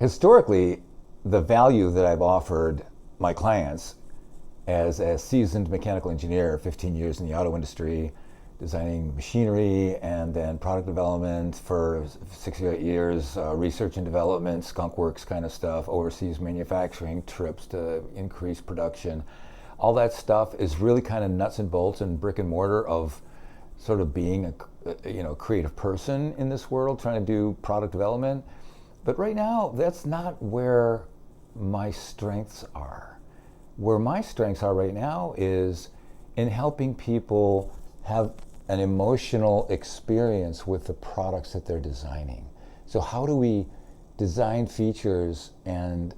Historically, the value that I've offered my clients as a seasoned mechanical engineer, 15 years in the auto industry, designing machinery and then product development for 6 or 8 years, research and development, skunk works kind of stuff, overseas manufacturing, trips to increase production. All that stuff is really kind of nuts and bolts and brick and mortar of sort of being a creative person in this world, trying to do product development. But right now, that's not where my strengths are. Where my strengths are right now is in helping people have an emotional experience with the products that they're designing. So how do we design features and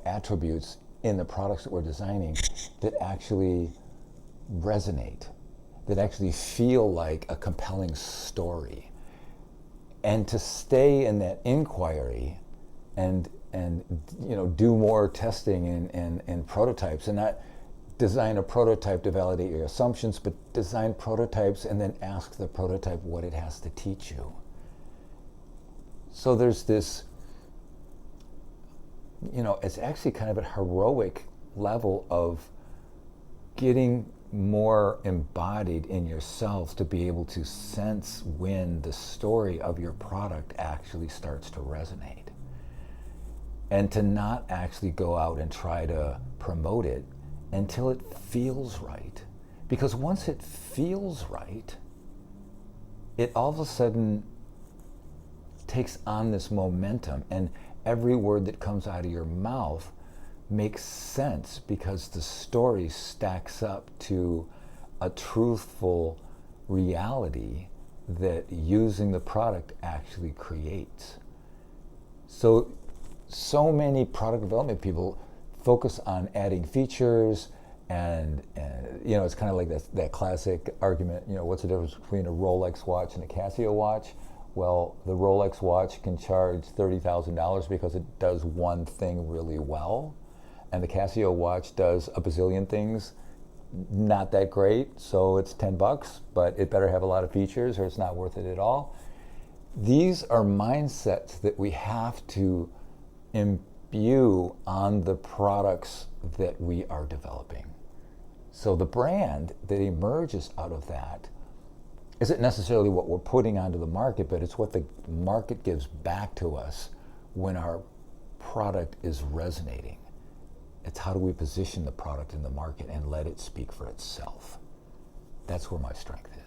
attributes in the products that we're designing that actually resonate, that actually feel like a compelling story? And to stay in that inquiry and do more testing and prototypes, and not design a prototype to validate your assumptions, but design prototypes and then ask the prototype what it has to teach you. So there's this, it's actually kind of a heroic level of getting more embodied in yourself to be able to sense when the story of your product actually starts to resonate. And to not actually go out and try to promote it until it feels right. Because once it feels right, it all of a sudden takes on this momentum, and every word that comes out of your mouth makes sense because the story stacks up to a truthful reality that using the product actually creates. So many product development people focus on adding features and it's kind of like that classic argument, what's the difference between a Rolex watch and a Casio watch? Well, the Rolex watch can charge $30,000 because it does one thing really well, and the Casio watch does a bazillion things not that great, so it's $10, but it better have a lot of features or it's not worth it at all. These are mindsets that we have to imbue on the products that we are developing. So the brand that emerges out of that isn't necessarily what we're putting onto the market, but it's what the market gives back to us when our product is resonating. It's how do we position the product in the market and let it speak for itself. That's where my strength is.